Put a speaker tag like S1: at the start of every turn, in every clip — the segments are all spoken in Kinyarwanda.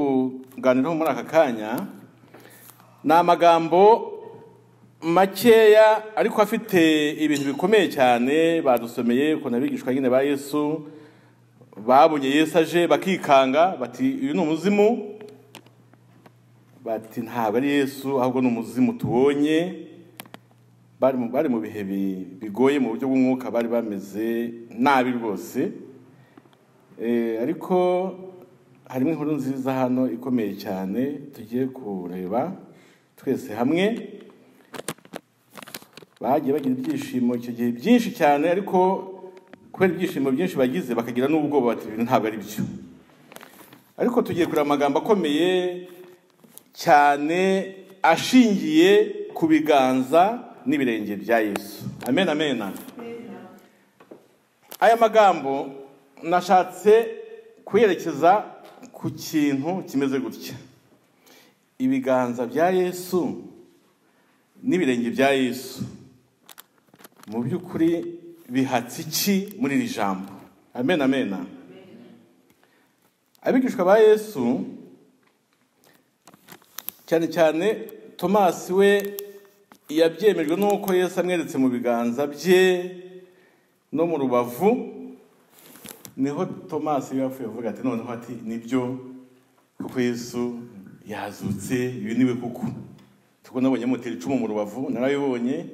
S1: kuganiraho muri aka kanya ni amagambo makeya ariko afite ibintu bikomeye cyane badusomeye ukuntu abigishwa nyine ba Yesu babonye Yesu aje bakikanga bati uyu ni umuzimu, bati ntabwo ari Yesu ahubwo ni umuzimu tubonye. Bari mu bihe bigoye mu buryo bw'umwuka, bari bameze nabi rwose, ariko harimo inkuru nziza hano ikomeye cyane tugiye kureba twese hamwe. Bagiye bagira ibyishimo icyo gihe byinshi cyane, ariko kubera ibyishimo byinshi bagize bakagira n'ubwoba bati ibintu ntabwo ari byo. Ariko tugiye kureba amagambo akomeye cyane ashingiye ku biganza n'ibirenge bya Yesu. Amen, amen. Aya magambo nashatse kuyerekeza ku kintu kimeze gutya: ibiganza bya Yesu n'ibirenge bya Yesu mu by'ukuri bihatse iki muri iri jambo? Amen, amen. Abigishwa ba Yesu cyane cyane Tomasi we yabyemejwe nuko Yesu amweretse mu biganza bye no mu rubavu. Niho Tomasi yapfuye avuga ati noneho ati nibyo kuko Yesu yazutse, ibi niwe kuko. Tuko nabonye mutera icumu mu rubavu, narabibonye.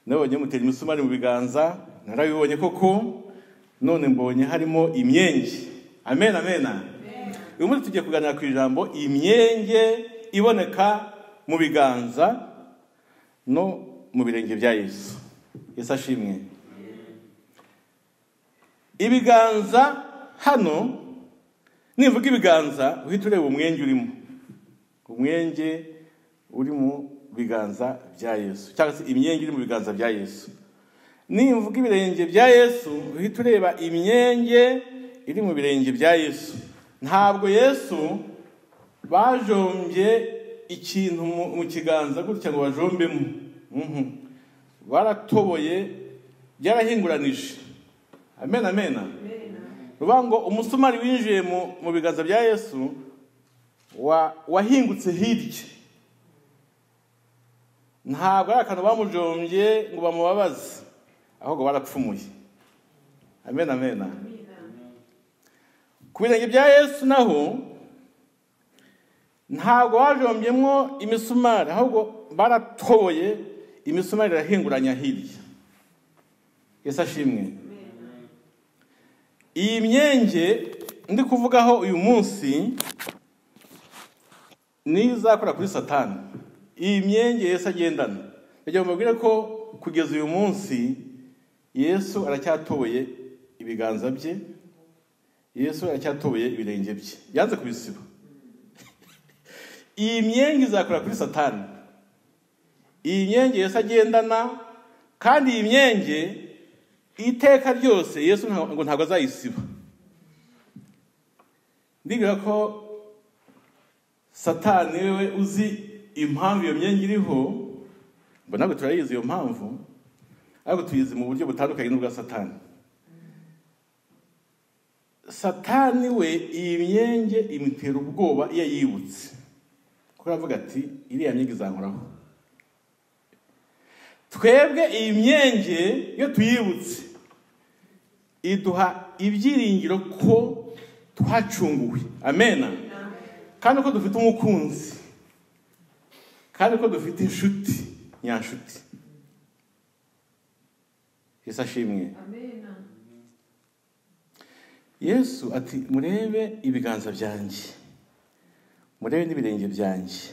S1: Nabonye mutera imisumari mu biganza, narabibonye koko. None mbonye harimo imyenge. Amen, amen. Uyu munsi tugiye kuganira ku ijambo imyenge iboneka mu biganza no mu birenge bya Yesu. Yesu ashimwe. Ibiganza hano, nivuga ibiganza uhita ureba umwenge urimo. Umwenge uri mu biganza bya Yesu, cyangwa se imyenge iri mu biganza bya Yesu. Nivuga ibirenge bya Yesu uhita ureba imyenge iri mu birenge bya Yesu. Ntabwo Yesu bajombye ikintu mu kiganza gutya ngo bajombemo. Baratoboye, byarahinguranije. Amen, amen. Ruvuga ngo umusumari winjiye mu biganza bya Yesu wahingutse hirya. Ntabwo ari akantu bamujombye ngo bamubabaze, ahubwo barapfumuye. Amen, amen. Ku birenge bya Yesu naho ntabwo bajombyemo imisumari, ahubwo baratoboye, imisumari irahinguranya hirya. Yesu ashimwe. Iyi myenge ndi kuvugaho uyu munsi ni izakora kuri Satani. Iyi myenge Yesu agendana, ndagira ngo mbabwire ko kugeza uyu munsi Yesu aracyatoboye ibiganza bye, Yesu aracyatoboye ibirenge bye, yanze kubisiba. Iyi myenge izakora kuri Satani. Iyi myenge Yesu agendana, kandi iyi myenge iteka ryose Yesu ngo ntabwo azayisiba. Ndibwira ko Satani wewe uzi impamvu iyo myenge iriho, ngo ntabwo turayizi iyo mpamvu, ariko tuyizi mu buryo butandukanye n'ubwa Satani. Satani we iyi myenge imutera ubwoba iyo yibutse, kuko aravuga ati iriya myenge izankoraho. Twebwe iyi myenge iyo tuyibutse iduha ibyiringiro ko twacunguwe. Amen. Kandi ko dufite umukunzi, kandi ko dufite inshuti nyanshuti. Yesu ashimwe. Amen. Yesu ati murebe ibiganza byanjye, murebe n'ibirenge byanjye.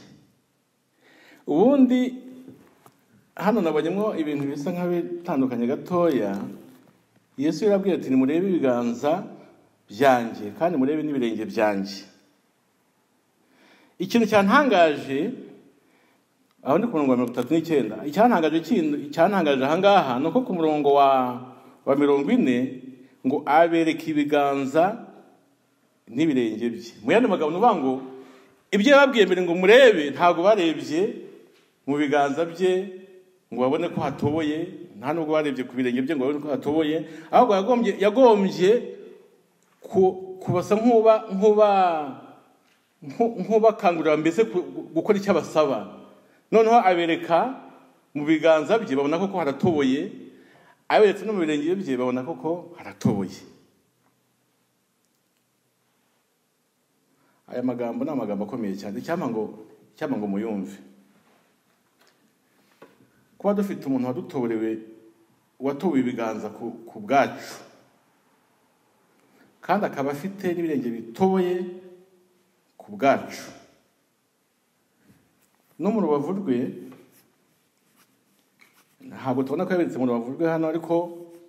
S1: Ubundi hano nabonyemo ibintu bisa nk'abitandukanye gatoya. Yesu yarabwiye ati nimurebe ibiganza byanjye kandi murebe n'ibirenge byanjye. Ikintu cyantangaje aho ndi ku murongo wa 39, icyantangaje ahangaha nuko ku murongo wa 40 ngo abereka ibiganza n'ibirenge bye. Mu yandi magambo nuvuga ngo ibyo yababwiye mbere ngo murebe ntabwo barebye mu biganza bye ngo babone ko hatoboye, nta nubwo barebye ku birenge bye ngo babone ko hatoboye, ahubwo yagombye kubasa nkuba nk'ubakangurira mbese gukora icyo abasaba. Noneho abereka mu biganza bye babona ko haratoboye, aberetse no mu birenge bye babona ko haratoboye. Aya magambo ni amagambo akomeye cyane, cyangwa ngo muyumve. Kuba dufite umuntu wadutorewe, watowe ibiganza ku bwacu, kandi akaba afite n'ibirenge bitoboye ku bwacu, no mu rubavu rwe ntabwo tubona ko yaberetse mu rubavu rwe hano, ariko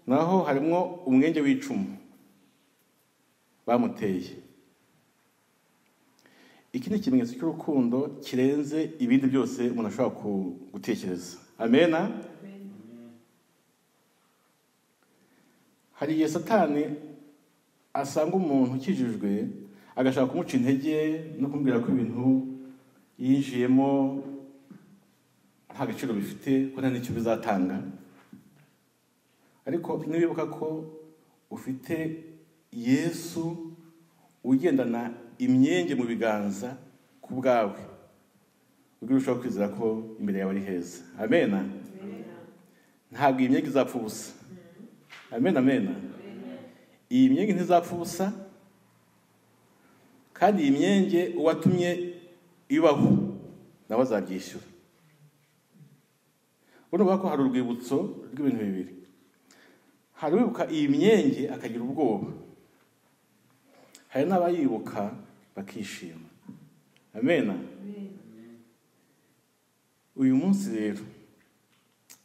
S1: naho harimo umwenge w'icumu bamuteye. Iki ni ikimenyetso cy'urukundo kirenze ibindi byose umuntu ashobora gutekereza. Amena. Hari igihe Satani asanga umuntu ukijijwe agashaka kumuca intege no kumubwira ko ibintu yinjiyemo nta gaciro bifite, ko nta n'icyo bizatanga. Ariko nibibuka ko ufite Yesu ugendana imyenge mu biganza ku bwawe, ubwo urushaho kwizera ko imbere yawe ari heza. Amena. Ntabwo iyi myenge izapfa ubusa. Amena. Iyi myenge ntizapfa ubusa, kandi iyi myenge uwatumye ibaho nawe azabyishyura. Urumva ko hari urwibutso rw'ibintu bibiri. Hari uwibuka iyi myenge akagira ubwoba, hari n'abayibuka bakishima. Amena. Uyu munsi rero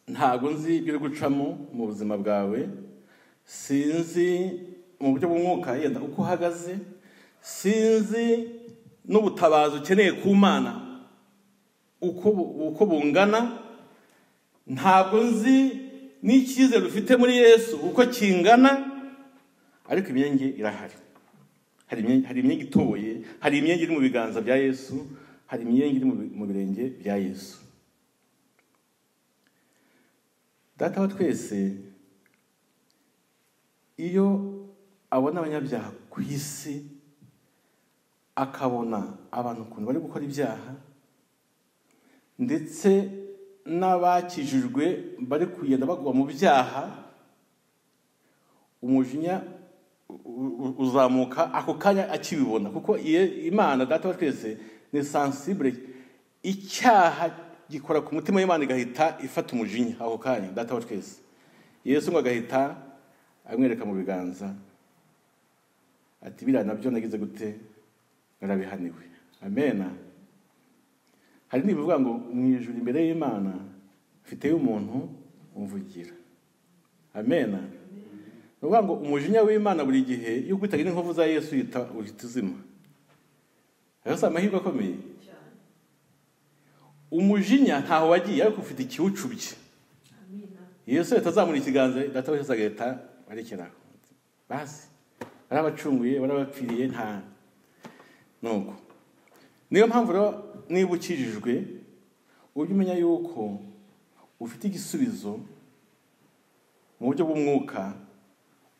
S1: ntago nzi ibyo uri gucamo mu buzima bwawe, sinzi mu buryo bw'umwuka yenda uko uhagaze, sinzi n'ubutabazi ukeneye ku Mana uko bungana, ntabwo nzi n'icyizere ufite muri Yesu uko kingana, ariko imyenge irahari. Hari imyenge itoboye, hari imyenge iri mu biganza bya Yesu, hari imyenge iri mu birenge bya Yesu. Data wa twese iyo abona abanyabyaha ku isi, akabona abantu ukuntu bari gukora ibyaha, ndetse n'abakijijwe bari kugenda bagwa mu byaha, umujinya uzamuka ako kanya akibibona, kuko Imana Data wa twese ni sensible. Icyaha gikora ku mutima w'Imana igahita ifata umujinya ako kanya. Data wa twese Yesu ngo agahita amwereka mu biganza ati biriya nabyo nagize gute, narabihaniwe. Amena. Hari n'ibivuga ngo mu ijuru imbere y'Imana mfiteyo umuntu umvugira. Amena. Nuvuga ngo umujinya w'Imana buri gihe iyo kwitaga n'inkovu za Yesu uhita uzima. Ariko amahirwe akomeye. Umujinya ntaho wagiye, ariko ufite ikiwucubye. Yesu yatazamura ikiganza, Data wa Yesu agahita arekera. Basi barabacunguye, barabapfiriye, nta nuko. Niyo mpamvu rero niba ukijijwe ujye umenya yuko ufite igisubizo mu buryo bw'umwuka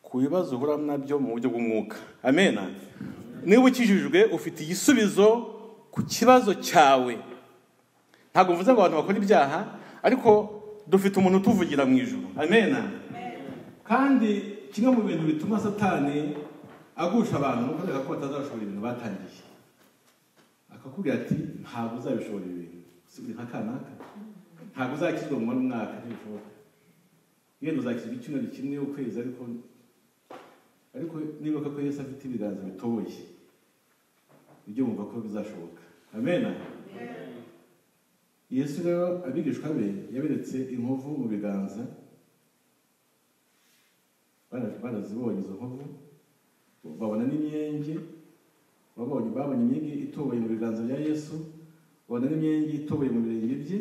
S1: ku bibazo uhura nabyo mu buryo bw'umwuka. Amena. Niba ukijijwe ufite igisubizo ku kibazo cyawe. Ntabwo mvuze ngo abantu bakora ibyaha, ariko dufite umuntu utuvugira mu ijuru. Amena. Kandi kimwe mu bintu bituma Satani agusha abantu nuko avuga ko batazashobora ibintu batangiye, akakubwira ati ntabwo uzabishobora ibintu, sibiri nka kanaka, ntabwo uzakizwa mu mwaka, ntibishoboka. Yenda uzakizwa icyumweru kimwe ukwezi, ariko nibuka ko Yesu afite ibiganza bitoboye, ibyo mwumva ko bizashoboka. Amena. Yesu rero abigishwa be yaberetse inkovu mu biganza, barazibonye izo nkovu, babona n'imyenge, babonye imyenge itoboye mu biganza bya Yesu, babona n'imyenge itoboye mu birenge bye.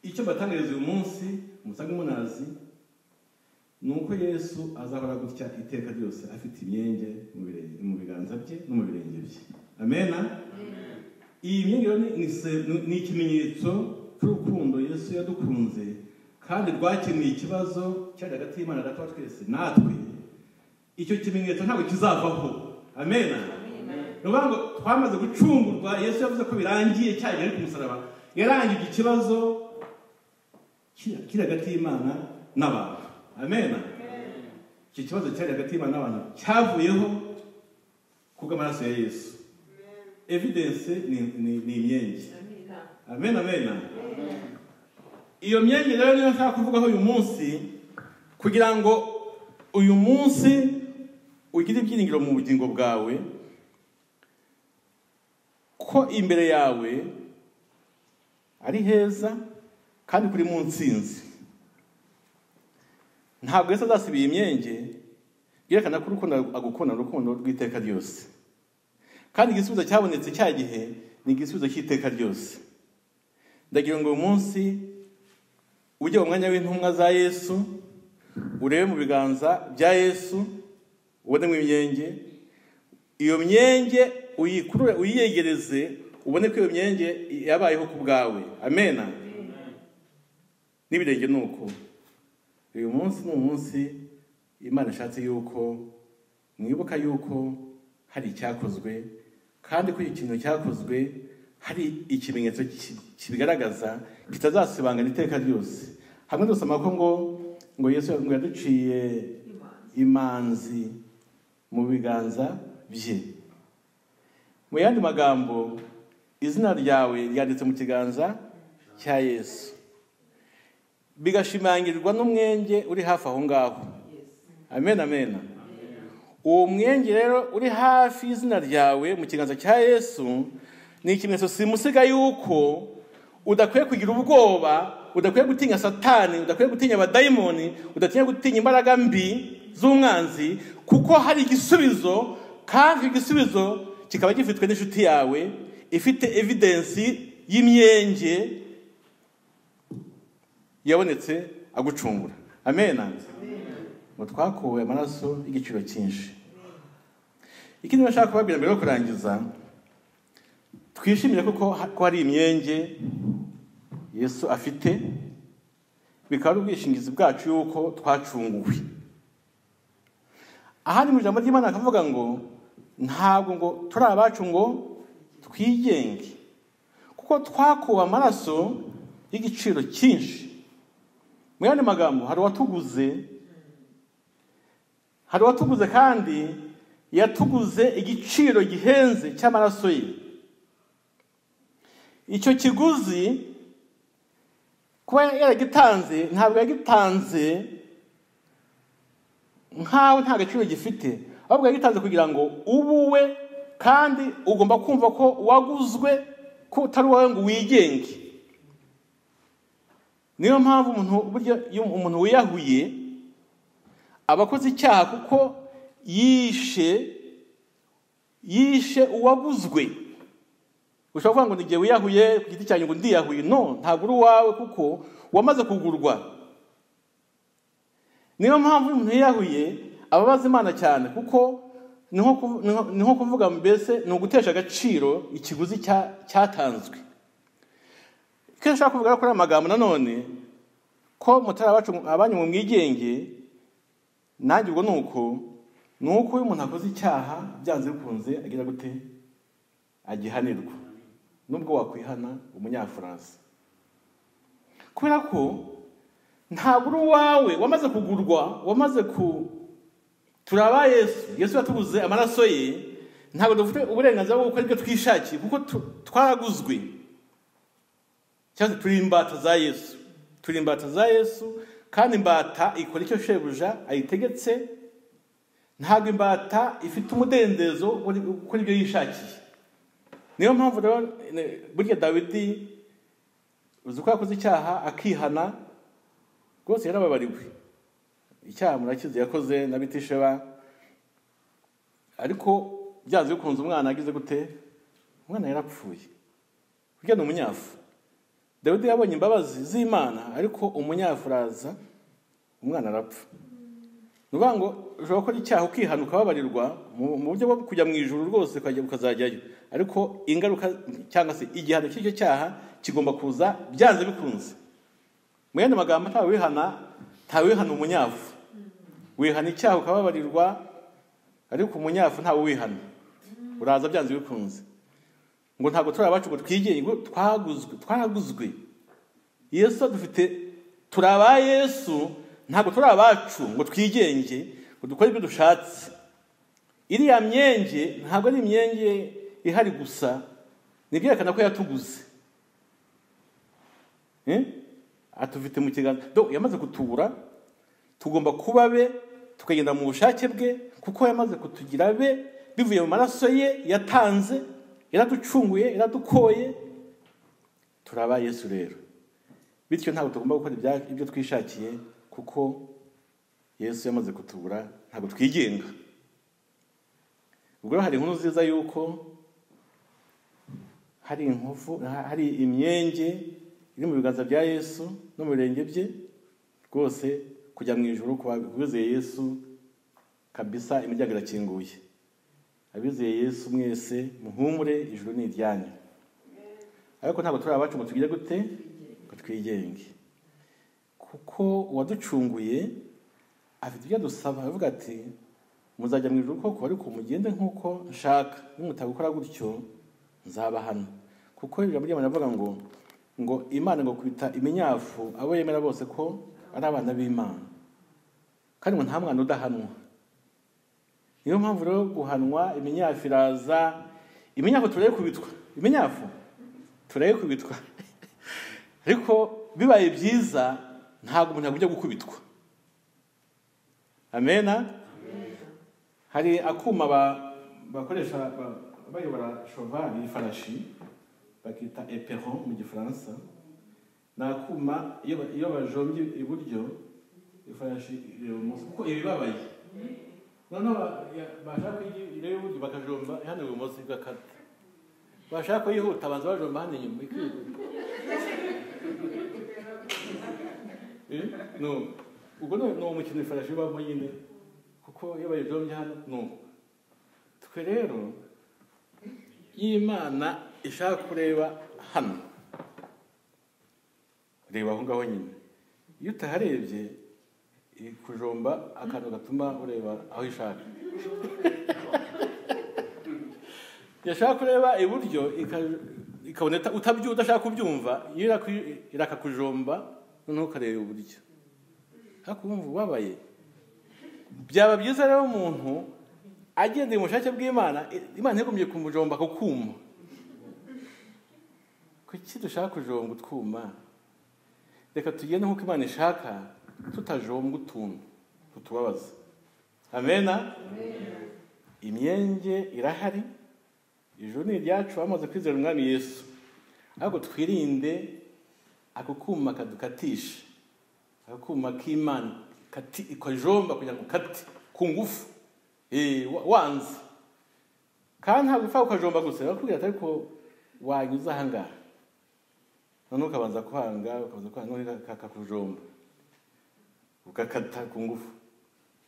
S1: Icyo batangariza uyu munsi musange munazi ni uko Yesu azahora gutya iteka ryose afite imyenge mu biganza bye no mu birenge bye. Amena. Iyi myenge ni ikimenyetso cy'urukundo Yesu yadukunze, kandi rwakemuye ikibazo cyari hagati y'Imana Data wa twese natwe. Icyo kimenyetso ntabwo kizavaho. Amena. ngo twamaze gucungurwa. Yesu yavuze ko birangiye cyane ari ku musaraba. Yarangije ikibazo kiri hagati y'Imana n'abantu. Amen. Iki kibazo cyari hagati y'Imana n'abantu cyavuyeho kubw'amaraso ya Yesu. Evidence ni imyenge. Amen, amen. Iyo myenge rero niyo nshaka kuvugaho uyu munsi, kugira ngo uyu munsi ugire ibyiringiro mu bugingo bwawe ko imbere yawe ari heza kandi kuri mu ntsinzi. Ntabwo Yesu azasibiye imyenge, yerekana ko urukundo agukunda, urukundo rw'iteka ryose. Kandi igisubizo cyabonetse cya gihe ni igisubizo cy'iteka ryose. Ndagira ngo uyu munsi ujye mu mwanya w'intumwa za Yesu, urebe mu biganza bya Yesu, ubone mu imyenge. Iyo myenge uyikurure, uyiyegereze, ubone ko iyo myenge yabayeho ku bwawe. Amen. N'ibirenge nuko. Uyu munsi ni umunsi Imana ishatse yuko mwibuka yuko hari icyakozwe, kandi ko ikintu cyakozwe hari ikimenyetso kibigaragaza kitazasibangana iteka ryose. Hamwe dusoma ko ngo Yesu ngo yaduciye imanzi mu biganza bye. Mu yandi magambo, izina ryawe ryanditse mu kiganza cya Yesu, bigashimangirwa n'umwenge uri hafi aho ngaho. Amen, amen. Uwo mwenge rero uri hafi y'izina ryawe mu kiganza cya Yesu ni ikimenyetso simusiga yuko udakwiye kugira ubwoba, udakwiye gutinya Satani, udakwiye gutinya abadayimoni, udakwiye gutinya imbaraga mbi z'umwanzi, kuko hari igisubizo, kandi igisubizo kikaba gifitwe n'inshuti yawe ifite evidence y'imyenge yabonetse agucungura. Amen. Ngo twakuwe amaraso y'igiciro cyinshi. Ikindi nashaka kubabwira mbere yo kurangiza, twishimire ko hari imyenge Yesu afite, bikaba ubwishingizi bwacu yuko twacunguwe. Ahandi mu ijambo ry'Imana akavuga ngo ntabwo ngo turi abacu ngo twigenge, kuko twakuwe amaraso y'igiciro cyinshi. Mu yandi magambo, hari uwatuguze kandi yatuguze igiciro gihenze cy'amaraso ye. Icyo kiguzi kuba yaragitanze, ntabwo yagitanze nkaho nta gaciro gifite, ahubwo yagitanze kugira ngo ubuwe, kandi ugomba kumva ko waguzwe, ko utari wowe ngo wigenge. Niyo mpamvu umuntu wiyahuye abakoze icyaha, kuko yishe uwaguzwe. Ushobora kuvuga ngo ni igihe wiyahuye ku giti cyanyu ngo ndiyahuye. No, ntabwo uri uwawe, kuko wamaze kugurwa. Niyo mpamvu umuntu yiyahuye ababaza Imana cyane, kuko niho kuvuga mbese ni ugutesha agaciro ikiguzi cyatanzwe. Icyo nshaka kuvuga kuri aya magambo nanone, ko mutari abanyu mu mwigenge, nanjye ubwo ni uko iyo umuntu akoze icyaha byanze bikunze agira gute, agihanirwa, nubwo wakwihana umunyafaransa. Kubera ko ntabwo uri uwawe, wamaze kugurwa, turaba Yesu yatuguze amaraso ye. Ntabwo dufite uburenganzira bwo gukora ibyo twishakiye, kuko twaraguzwe. Cyangwa turi imbata za Yesu, kandi imbata ikora icyo shebuja ayitegetse. Ntabwo imbata ifite umudendezo gukora ibyo yishakiye. Niyo mpamvu rero burya Dawidi uzi ko yakoze icyaha akihana, rwose yarababariwe. Icyaha murakizi yakoze na Bitisheba, ariko byanze bikunze umwana agize gute, umwana yarapfuye. Burya ni umunyafu. Dawidi yabonye imbabazi z'Imana, ariko umunyafu araza, umwana arapfa. Nuvuga ngo ushobora gukora icyaha ukihana ukababarirwa mu buryo bwo kujya mu ijuru rwose ukazajyayo, ariko ingaruka cyangwa se igihano cy'icyo cyaha kigomba kuza byanze bikunze. Mu yandi magambo, ntawihana umunyafu. Wihana icyaha ukababarirwa, ariko umunyafu ntawe wihana. uraza byanze bikunze ngo ntabwo turi abacu ngo twigenge, ngo twaraguzwe. Yesu dufite, turi aba Yesu, ntabwo turi abacu ngo twigenge ngo dukore ibyo dushatse. Iriya myenge ntabwo ari imyenge ihari gusa, nibyerekana ko yatuguze. Atufite mu kiganza, yamaze kutubura, tugomba kuba be, tukagenda mu bushake bwe, kuko yamaze kutugira be bivuye mu maraso ye yatanze, yaraducunguye, yaradukoye. Turaba Yesu rero, bityo ntabwo tugomba gukora ibyo twishakiye, kuko Yesu yamaze kutubura, ntabwo twigenga. Ubwo hari inkuru nziza yuko hari inkovu, hari imyenge iri mu biganza bya Yesu no mu birenge bye, rwose kujya mu ijuru kubizeye Yesu kabisa, imiryango irakinguye. Abizeye Yesu mwese muhumure, ijuru ni iryanyu. Ariko ntabwo turi abacu ngo tugire gute, ngo twigenge, kuko uwaducunguye afite ibyo adusaba. Avuga ati muzajya mu ijuru koko, ariko mugende nk'uko nshaka, nimutabikora gutyo nzaba hano. Kuko ijambo ry'Imana rivuga ngo Imana ngo kwita iminyafu abo yemera bose ko ari abana b'Imana, kandi ngo nta mwana udahanwa. Niyo mpamvu rero guhanwa, iminyafu iraza. Iminyafu turayikubitwa, iminyafu turayikubitwa ariko bibaye byiza ntabwo umuntu agujya gukubitwa. Amena. Hari akuma bakoresha bayobora cheval, ifarashi, bakita éperon mu gifaransa. Ni akuma iyo bajombye iburyo, ifarashi ibumoso, kuko ibibabaye. Noneho bashaka irebe iburyo bakajomba hano ibumoso igakata. Bashaka yihuta banza bajomba hano inyuma ikihuta. No, ubwo no umukino ifarashi baba nyine, kuko iyo bayijombye hano no. Twe rero Imana ishaka kureba hano, reba aho ngaho nyine. Iyo utaharebye kujomba akantu gatuma ureba aho ishaka. Yashaka kureba iburyo ikaboneta udashaka kubyumva, irakakujomba noneho ukareba iburyo. Ariko wumva ubabaye. Byaba byiza rero umuntu agendeye mu bushake bw'Imana, Imana ntigumiye kumujomba ku kuma. Kuki dushaka kujomba utwuma? Reka tugende nk'uko Imana ishaka, tutajombwa utuntu tutubabaza. Amena. Imyenge irahari, ijuru ni iryacu bamaze kwizera umwami Yesu. Ariko twirinde ako kuma kadukatisha, ako kuma k'Imana ikajomba kugira ngo kati ku ngufu wanze. Kandi ntabwo upfa ukajomba gusa, bakubwira ati ariko wanyuze aha ngaha, noneho ukabanza kuhanga, kakakujomba ukakata ku ngufu,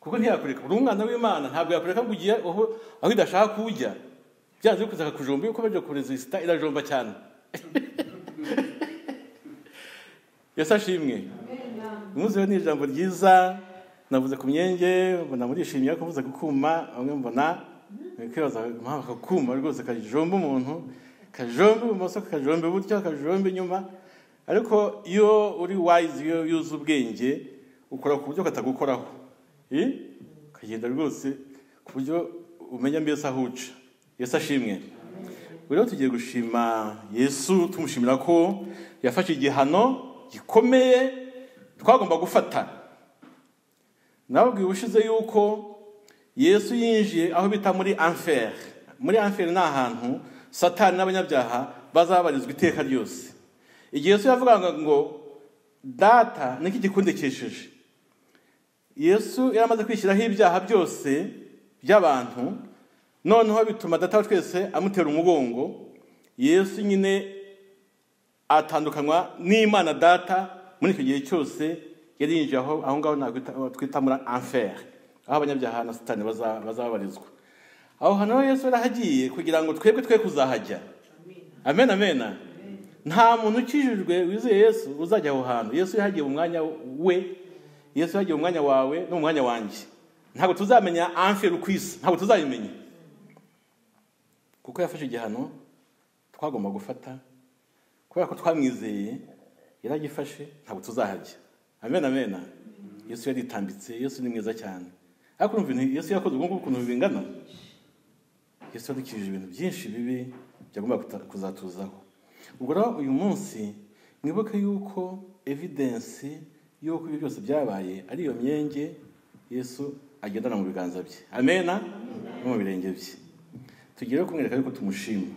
S1: kuko ntiyakureka. Uri umwana w'Imana, ntabwo yakureka ngo ugiye aho idashaka kujya. Byanze bikuza kakujomba, yuko baje kuresista irajomba cyane. Yesu ashimwe. Muze ni ijambo ryiza, navuze ku myenge, mbona murishimye ko mvuze gukuma, bamwe mbona kwibaza mpamvu kakuma rwose kajomba umuntu, kajomba ibumoso, kajomba iburyo, kajomba inyuma. Ariko iyo uri wise, iyo yuze ubwenge, ukora ku buryo katagukoraho. Kagenda rwose ku buryo umenya mbese aho uca. Yesu ashimwe. Rero tugiye gushima Yesu, tumushimira ko yafashe igihano gikomeye twagomba gufata. Nababwiye ubushize yuko Yesu yinjiye aho bita muri enfer. Muri enfer ni ahantu Satani n'abanyabyaha bazabarizwa iteka ryose. Igihe Yesu yavugaga ngo data niki gikundikesheje, Yesu yaramaze kwishyiraho ibyaha byose by'abantu, noneho bituma data wa twese amutera umugongo. Yesu nyine atandukanywa n'Imana data. Muri icyo gihe cyose yari yinjiye aho ngaho twita muri enfer, aho abanyabyaha na Satani bazabarizwa. Aho hano Yesu yarahagiye kugira ngo twebwe twe kuzahajya. Amen, amen. Nta muntu ukijijwe wizeye Yesu uzajya aho hantu. Yesu yahagiye mu mwanya we, Yesu yahagiye mu mwanya wawe no mu mwanya wanjye. Ntabwo tuzamenya enfer ukwisi, ntabwo tuzayimenya. kuko yafashe igihano twagomba gufata, kubera ko twamwizeye yaragifashe, ntabwo tuzahajya. Amen, amen. Yesu yaritambitse, Yesu ni mwiza cyane. Ariko urumva Yesu yakoze ubwo ukuntu bingana. Yesu yadukijije ibintu byinshi bibi byagomba kuzatuzaho. Ubwo rero uyu munsi mwibuke yuko evidence yuko ibi byose byabaye ari iyo myenge Yesu agendana mu biganza bye. Amen, no mu birenge bye. Tugiye kumwereka yuko tumushima.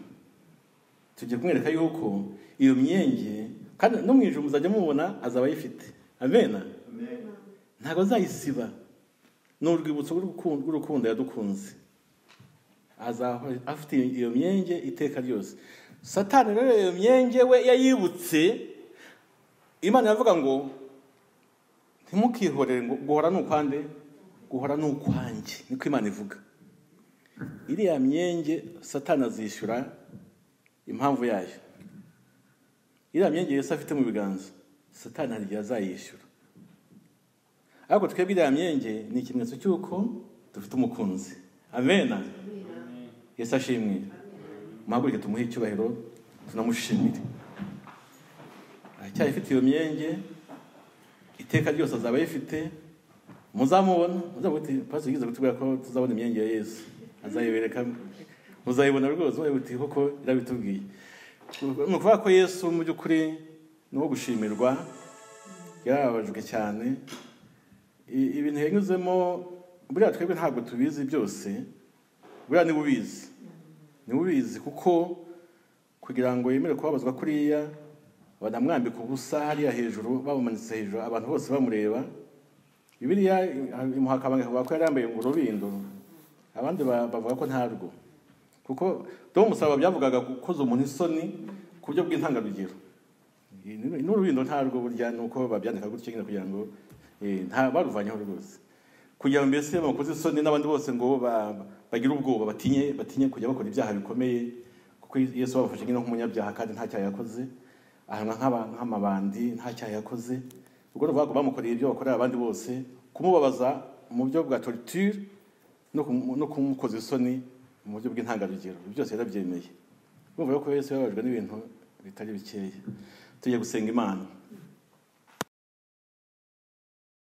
S1: Tugiye kumwereka yuko iyo myenge kandi no mwijuru muzajya mubona azaba yifite. Amen. Ntago azayisiba. N'urwibutso rw'urukundo yadukunze. Azaba afite iyo myenge iteka ryose. Satani rero iyo myenge we yayibutse, Imana yavuga ngo ntimukihorere ngo guhora n'ukwande, guhora n'ukwanjye, niko Imana ivuga. Iriya myenge Satani azishyura impamvu yayo. Iriya myenge Yesu afite mu biganza, Satani hari igihe azayishyura. Ariko twebwe iriya myenge ni ikimenyetso cy'uko dufite umukunzi. Amen. Yesu ashimwe. Muhaguruke tumuhe icyubahiro, tunamushimire. Aracyafite iyo myenge, iteka ryose azaba yifite. Muzamubona, muzabuti pastor yigize kutubwira ko tuzabona imyenge ya Yesu. Azayibereka, muzayibona rwose, muzabuti koko irabitubwiye. Nukuvuga ko Yesu mu by'ukuri no gushimirwa, yarabajwe cyane. Ibintu yanyuzemo, buriya twebwe ntabwo tubizi byose. Buriya ni bubizi. Ni bubizi kuko kugira ngo yemere kubabazwa kuriya, banamwambika ubusa hariya hejuru, bamumanitse hejuru, abantu bose bamureba. Bibiliya imuhakabanga ko yari yambaye urubindo. Abandi bavuga ko ntarwo. Kuko do musaba byavugaga gukoza umuntu isoni ku buryo bw'intangarugero. N'urubindo ntarwo burya nuko babyandika gutyo nyine kugira ngo nta baruvanyeho rwose. Kugira ngo mbese bakoze isoni n'abandi bose ngo bagira ubwoba, batinye kujya bakora ibyaha bikomeye, kuko Yesu babafashe nyine nk'umunyabyaha kandi nta cyaha yakoze, ahanwa nk'amabandi nta cyaha yakoze. Ubwo bavuga bamukoreye ibyo bakorera abandi bose, kumubabaza mu buryo bwa torture no kumukoza isoni mu buryo bw'intangarugero. Byose yarabyemeye. Bumva ko Yesu yababajwe n'ibintu bitari bikeya. Tugiye gusenga Imana.